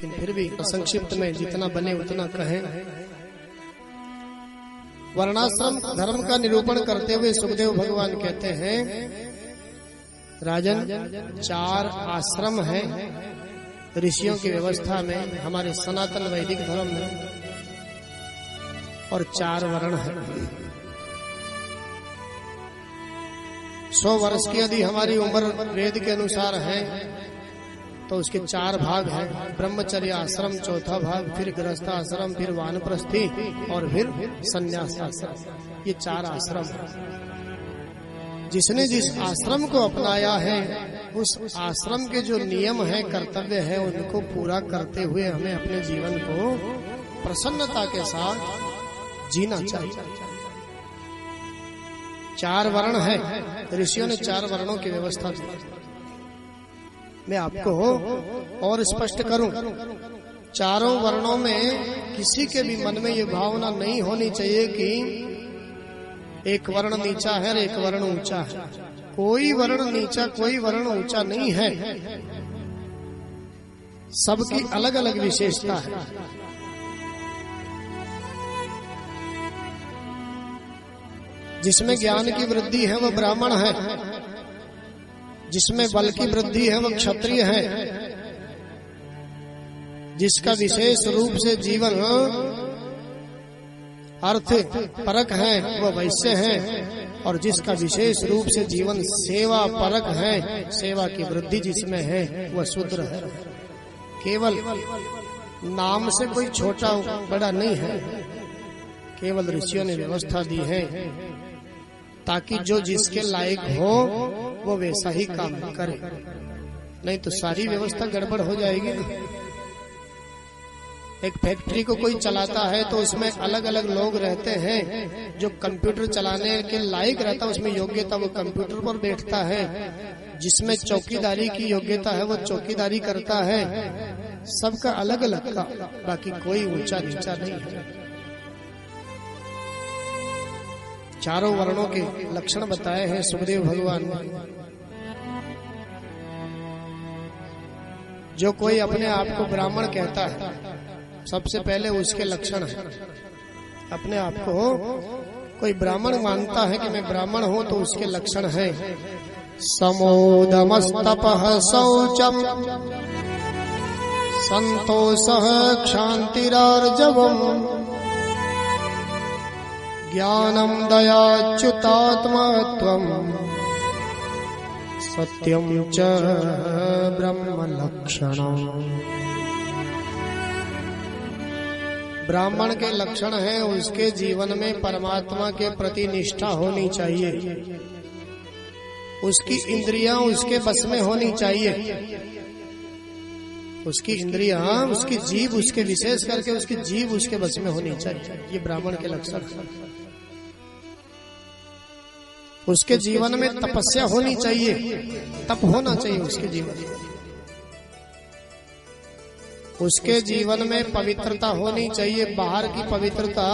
लेकिन फिर भी संक्षिप्त में जितना बने उतना कहें। वर्णाश्रम धर्म का निरूपण करते हुए सुखदेव भगवान कहते हैं, राजन 4 आश्रम हैं ऋषियों की व्यवस्था में हमारे सनातन वैदिक धर्म में, और 4 वर्ण हैं। 100 वर्ष की यदि हमारी उम्र वेद के अनुसार है तो उसके 4 भाग हैं। ब्रह्मचर्य आश्रम चौथा भाग, फिर गृहस्थ आश्रम, फिर वानप्रस्थी और फिर संन्यास आश्रम। ये 4 आश्रम हैं। जिसने जिस आश्रम को अपनाया है उस आश्रम के जो नियम है, कर्तव्य है, उनको पूरा करते हुए हमें अपने जीवन को प्रसन्नता के साथ जीना चाहिए। 4 वर्ण है, ऋषियों ने 4 वर्णों की व्यवस्था की। मैं आपको और स्पष्ट करूं, 4 वर्णों में किसी के भी मन में ये भावना नहीं होनी चाहिए कि एक वर्ण नीचा है और एक वर्ण ऊंचा है। कोई वर्ण नीचा, कोई वर्ण ऊंचा नहीं है। सबकी अलग अलग विशेषता है। जिसमें ज्ञान की वृद्धि है वह ब्राह्मण है, जिसमें बल की वृद्धि है वह क्षत्रिय है, जिसका विशेष रूप से जीवन अर्थ परक है वह वैश्य है, और जिसका विशेष रूप से जीवन सेवा परक है, सेवा की वृद्धि जिसमें है वह शूद्र है। केवल नाम से कोई छोटा बड़ा नहीं है, केवल ऋषियों ने व्यवस्था दी है ताकि जो जिसके लायक हो वो वैसा ही काम करे, नहीं तो सारी व्यवस्था गड़बड़ हो जाएगी ना। एक फैक्ट्री को कोई चलाता है तो उसमें अलग अलग लोग रहते हैं। जो कंप्यूटर चलाने के लायक रहता है उसमें योग्यता वो कंप्यूटर पर बैठता है, जिसमें चौकीदारी की योग्यता है वो चौकीदारी करता है। सबका अलग अलग का, बाकी कोई ऊंचा नीचा नहीं है। 4 वर्णों के लक्षण बताए हैं सुखदेव भगवान ने। जो कोई अपने आप को ब्राह्मण कहता है, सबसे पहले उसके लक्षण है। अपने आप को कोई ब्राह्मण मानता है कि मैं ब्राह्मण हूं, तो उसके लक्षण है समोदमस्तपः शौचम् संतोषः क्षान्तिरार्जवम् ज्ञानम् दयाच्युतात्मत्वम् सत्यं च ब्रह्म लक्षणम्। ब्राह्मण के लक्षण हैं उसके जीवन में परमात्मा के प्रति निष्ठा होनी चाहिए, उसकी इंद्रियां उसके बस में होनी चाहिए, उसकी इंद्रियां, उसकी जीभ, उसके विशेष करके उसकी जीभ उसके बस में होनी चाहिए। ये ब्राह्मण के लक्षण हैं। उसके जीवन में तपस्या होनी चाहिए, तप होना चाहिए उसके जीवन में। उसके जीवन में पवित्रता होनी चाहिए, बाहर की पवित्रता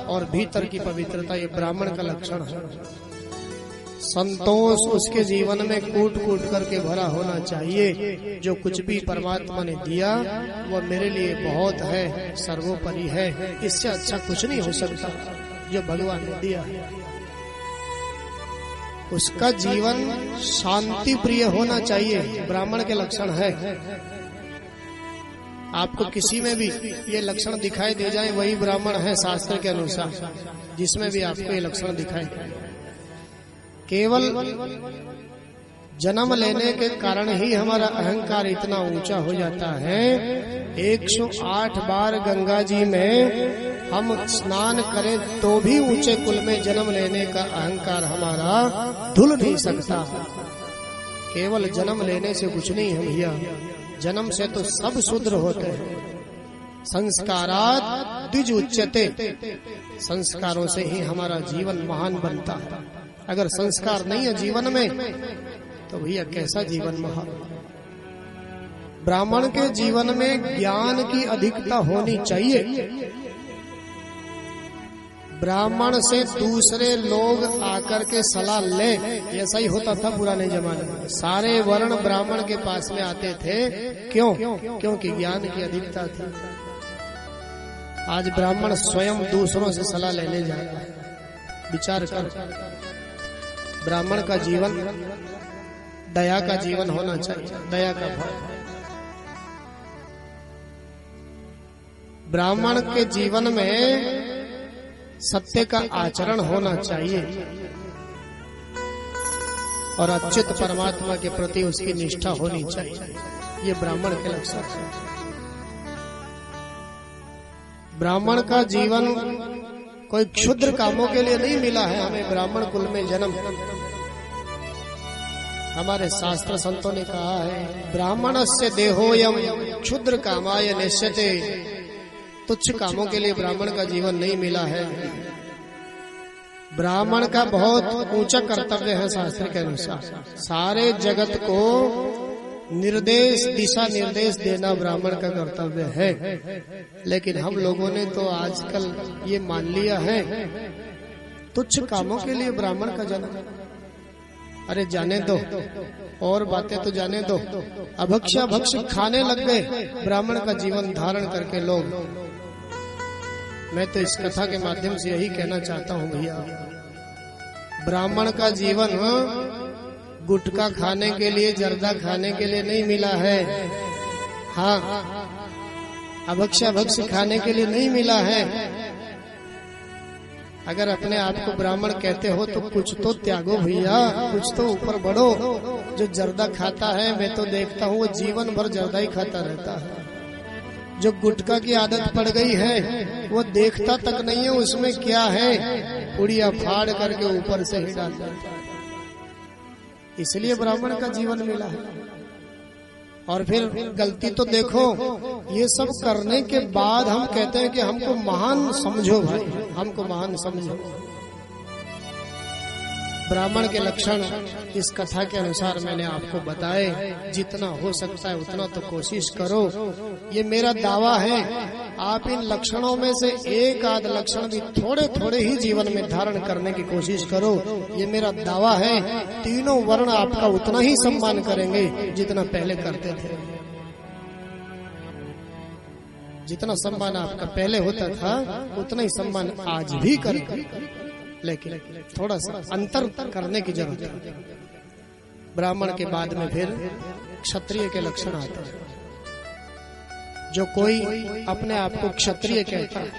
और भीतर की पवित्रता, ये ब्राह्मण का लक्षण है। संतोष उसके जीवन में कूट कूट करके भरा होना चाहिए। जो कुछ भी परमात्मा ने दिया वो मेरे लिए बहुत है, सर्वोपरि है, इससे अच्छा कुछ नहीं हो सकता जो भगवान ने दिया है। उसका जीवन शांति प्रिय होना चाहिए, ब्राह्मण के लक्षण है। आपको किसी में भी ये लक्षण दिखाई दे जाए वही ब्राह्मण है शास्त्र के अनुसार, जिसमें भी आपको ये लक्षण दिखाई। केवल जन्म लेने के कारण ही हमारा अहंकार इतना ऊंचा हो जाता है। 108 बार गंगा जी में हम स्नान करें तो भी ऊंचे कुल में जन्म लेने का अहंकार हमारा धुल नहीं सकता। केवल जन्म लेने से कुछ नहीं है भैया, जन्म से तो सब शूद्र होते हैं। संस्कारात् द्विज उच्यते, संस्कारों से ही हमारा जीवन महान बनता है। अगर संस्कार नहीं है जीवन में तो भैया कैसा जीवन महान। ब्राह्मण के जीवन में ज्ञान की अधिकता होनी चाहिए। ब्राह्मण से दूसरे लोग आकर के सलाह ले, ऐसा ही होता था पुराने जमाने में। सारे वर्ण ब्राह्मण के पास में आते थे। क्यों? क्योंकि ज्ञान की अधिकता थी। आज ब्राह्मण स्वयं दूसरों से सलाह लेने जा रहा है। विचार कर, ब्राह्मण का जीवन दया का जीवन होना चाहिए, दया का भाव। ब्राह्मण के जीवन में सत्य का आचरण होना चाहिए और अच्युत परमात्मा के प्रति उसकी निष्ठा होनी चाहिए। ये ब्राह्मण के लक्षण हैं। ब्राह्मण का जीवन कोई क्षुद्र कामों के लिए नहीं मिला है हमें ब्राह्मण कुल में जन्म। हमारे शास्त्र संतों ने कहा है, ब्राह्मणस्य देहोयम क्षुद्र कामाय निश्यते। तुच्छ कामों के लिए ब्राह्मण का जीवन नहीं मिला है। ब्राह्मण का बहुत ऊंचा कर्तव्य है शास्त्र के अनुसार। सारे जगत को निर्देश, दिशा निर्देश देना ब्राह्मण का कर्तव्य है। लेकिन हम लोगों ने तो आजकल ये मान लिया है, तुच्छ कामों के लिए ब्राह्मण का जन्म। अरे जाने दो, और बातें तो जाने दो। अभक्ष्य भक्ष्य खाने लग गए ब्राह्मण का जीवन धारण करके लोग। मैं तो इस कथा के माध्यम से यही कहना चाहता हूँ भैया, ब्राह्मण का जीवन गुटखा खाने के लिए, जर्दा खाने के लिए नहीं मिला है। हाँ, अभक्ष्य भक्ष्य खाने के लिए नहीं मिला है। अगर अपने आप को ब्राह्मण कहते हो तो कुछ तो त्यागो भैया, कुछ तो ऊपर बढ़ो। जो जर्दा खाता है, मैं तो देखता हूँ वो जीवन भर जर्दा ही खाता रहता है। जो गुटखा की आदत पड़ गई है वो देखता तक नहीं है उसमें क्या है, पुड़िया फाड़ करके ऊपर से ही डाल देता है। इसलिए ब्राह्मण का जीवन मिला है। और फिर गलती तो देखो, ये सब करने के बाद हम कहते हैं कि हमको महान समझो भाई, हमको महान समझो। ब्राह्मण के लक्षण इस कथा के अनुसार मैंने आपको बताए। जितना हो सकता है उतना तो कोशिश करो। ये मेरा दावा है, आप इन लक्षणों में से एक आध लक्षण भी थोड़े थोड़े ही जीवन में धारण करने की कोशिश करो। ये मेरा दावा है, तीनों वर्ण आपका उतना ही सम्मान करेंगे जितना पहले करते थे। जितना सम्मान आपका पहले होता था उतना ही सम्मान आज भी करेंगे। लेकिन थोड़ा सा अंतर करने की जरूरत है। ब्राह्मण के बाद में फिर क्षत्रिय के लक्षण आते हैं। जो कोई अपने आप को क्षत्रिय कहता है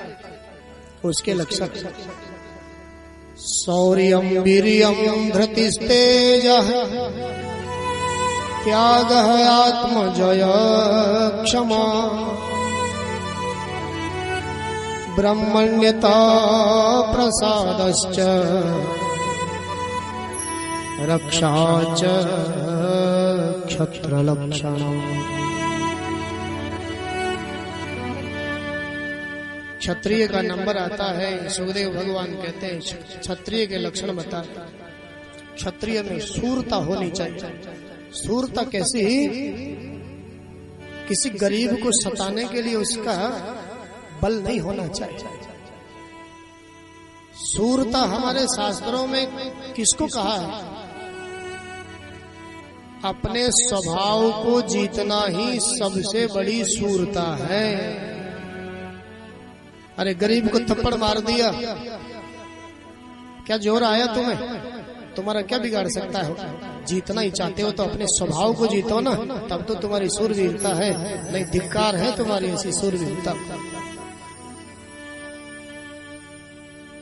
उसके लक्षण, शौर्यं वीर्यं धृतिस्तेजः त्यागः आत्मजय क्षमा ब्रह्मण्यता प्रसादश्च रक्षा च क्षत्रलक्षणम्। क्षत्रिय का नंबर आता है। सुखदेव भगवान कहते हैं क्षत्रिय के लक्षण बता। क्षत्रिय में शूरता होनी चाहिए। शूरता कैसी? किसी गरीब को सताने के लिए उसका बल नहीं होना चाहिए। शूरता हमारे शास्त्रों में किसको कहा है? अपने स्वभाव को जीतना ही सबसे बड़ी शूरता है। अरे गरीब को थप्पड़ मार दिया, क्या जोर आया तुम्हें? तुम्हारा क्या बिगाड़ सकता है? जीतना ही चाहते हो तो अपने स्वभाव को जीतो ना, तब तो तुम्हारी शूरवीरता है। नहीं, धिक्कार है तुम्हारी ऐसी शूरवीरता।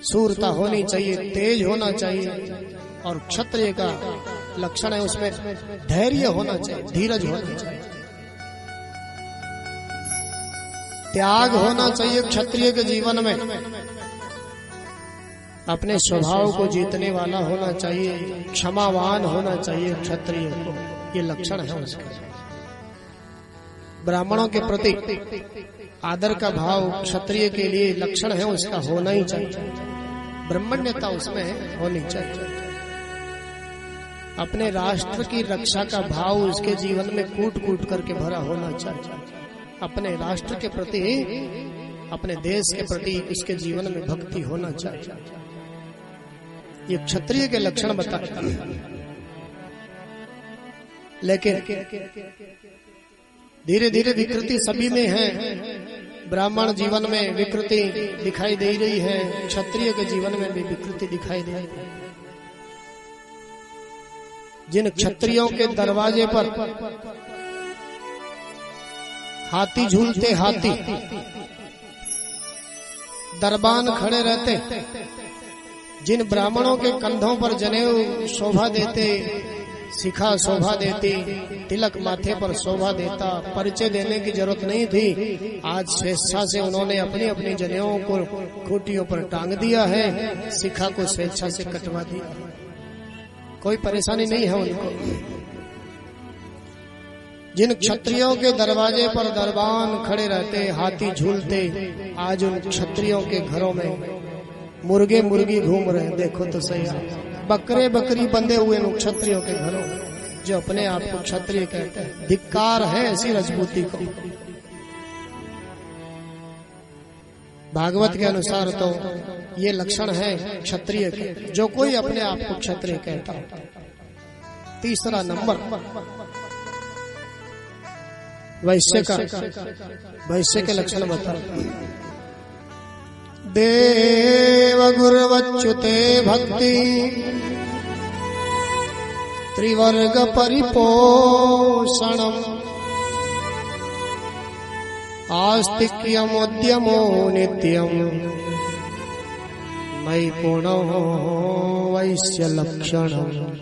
शूरता होनी चाहिए, तेज होना चाहिए। और क्षत्रिय का लक्षण है उसमें धैर्य होना चाहिए, धीरज होना चाहिए, त्याग होना चाहिए। क्षत्रिय के जीवन में अपने स्वभाव को जीतने वाला होना चाहिए, क्षमावान होना चाहिए क्षत्रिय को। ये लक्षण है उसका। ब्राह्मणों के प्रति आदर का भाव क्षत्रिय के लिए लक्षण है उसका, होना ही चाहिए। ब्रह्मण्यता उसमें होनी चाहिए। अपने राष्ट्र की रक्षा का भाव उसके जीवन में कूट कूट करके भरा होना चाहिए। अपने राष्ट्र के प्रति अपने देश के प्रति उसके जीवन में भक्ति होना चाहिए। ये क्षत्रिय के लक्षण बताता है। लेकिन धीरे धीरे विकृति सभी में है। ब्राह्मण जीवन में विकृति दिखाई दे रही है, क्षत्रिय के जीवन में भी विकृति दिखाई दे रही है। जिन क्षत्रियों के दरवाजे पर हाथी झूलते, हाथी दरबान खड़े रहते, जिन ब्राह्मणों के कंधों पर जनेऊ शोभा देते, शिखा शोभा देती, तिलक माथे पर शोभा देता, परिचय देने की जरूरत नहीं थी, आज स्वेच्छा से उन्होंने अपनी अपनी जनेऊओं को खूंटियों पर टांग दिया है, शिखा को स्वेच्छा से कटवा दिया। कोई परेशानी नहीं है उनको। जिन क्षत्रियों के दरवाजे पर दरबान खड़े रहते, हाथी झूलते, आज उन क्षत्रियों के घरों में मुर्गे मुर्गी घूम रहे हैं। देखो तो सही, बकरे बकरी बंधे हुए उन क्षत्रियों के घरों में, जो अपने आप को क्षत्रिय कहते हैं। धिक्कार है ऐसी राजपूती को। भागवत के अनुसार तो ये लक्षण है क्षत्रिय के, जो कोई अपने आप को क्षत्रिय कहता है। तीसरा नंबर वैश्य के लक्षण बता। देव गुरुवच्युते भक्ति त्रिवर्ग परिपोषणम् आस्तिक्यमुद्यमो नित्यम् मयि पूर्णो वैश्य लक्षणम्।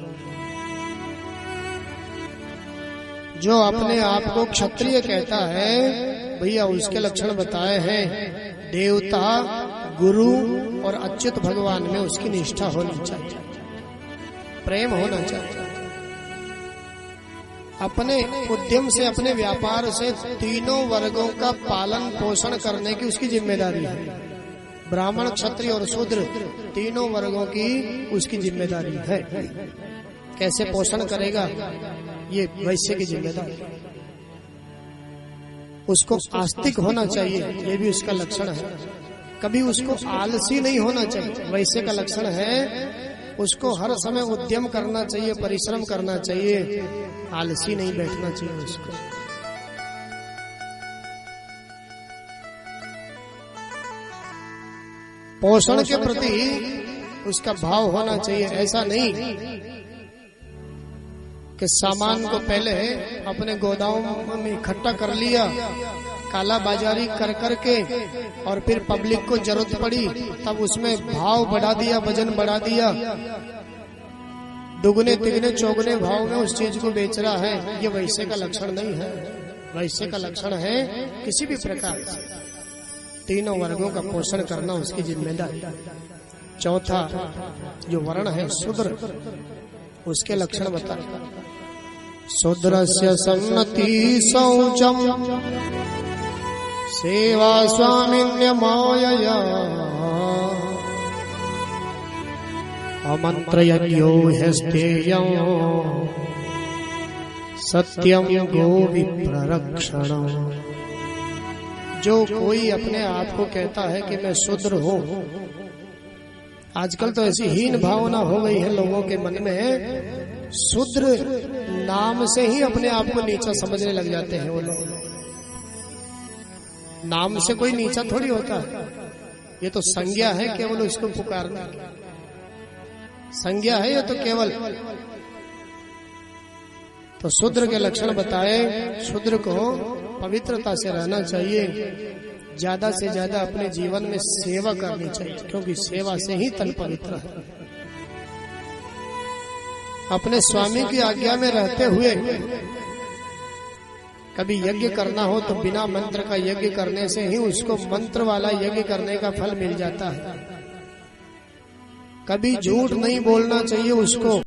जो अपने आप को क्षत्रिय कहता है, भैया उसके लक्षण बताए हैं। देवता, गुरु और अच्युत भगवान में उसकी निष्ठा होनी चाहिए, प्रेम होना चाहिए। अपने उद्यम से, अपने व्यापार से तीनों वर्गों का पालन पोषण करने की उसकी जिम्मेदारी है। ब्राह्मण, क्षत्रिय और शूद्र तीनों वर्गों की उसकी जिम्मेदारी है। कैसे पोषण करेगा, ये वैश्य की जिम्मेदारी। उसको आस्तिक होना चाहिए, ये भी उसका लक्षण है। कभी उसको आलसी नहीं होना चाहिए, वैश्य का लक्षण है। उसको हर समय उद्यम करना चाहिए, परिश्रम करना चाहिए, आलसी नहीं बैठना चाहिए उसको। पोषण के प्रति उसका भाव होना चाहिए। ऐसा नहीं कि सामान को पहले अपने गोदाम में इकट्ठा कर लिया, काला बाजारी कर करके, और फिर पब्लिक को जरूरत पड़ी तब उसमें भाव बढ़ा दिया, वजन बढ़ा दिया, दुगने तिगने चौगने भाव में उस चीज को बेच रहा है। ये वैश्य का लक्षण नहीं है। वैश्य का लक्षण है किसी भी प्रकार से तीनों वर्गों का पोषण करना उसकी जिम्मेदारी। चौथा जो वर्ण है शूद्र, उसके लक्षण बताए। शूद्रस्य सन्नति शौचम सेवा स्वामिन्य मायया अमंत्र यज्ञो ह्यस्तेयं सत्यम गो विप्ररक्षण। जो कोई अपने आप को कहता है कि मैं शूद्र हूँ, आजकल तो ऐसी हीन भावना हो गई है लोगों के मन में, शूद्र नाम से ही अपने आप को नीचा समझने लग जाते हैं वो लोग। नाम से कोई नीचा थोड़ी होता है, ये तो संज्ञा है केवल उसको पुकारना, संज्ञा है ये तो केवल। तो शूद्र के लक्षण बताए। शूद्र को पवित्रता से रहना चाहिए, ज्यादा से ज्यादा अपने जीवन में सेवा करनी चाहिए, क्योंकि सेवा से ही तन पवित्र है। अपने स्वामी की आज्ञा में रहते हुए कभी यज्ञ करना हो तो बिना मंत्र का यज्ञ करने से ही उसको मंत्र वाला यज्ञ करने का फल मिल जाता है। कभी झूठ नहीं बोलना चाहिए उसको।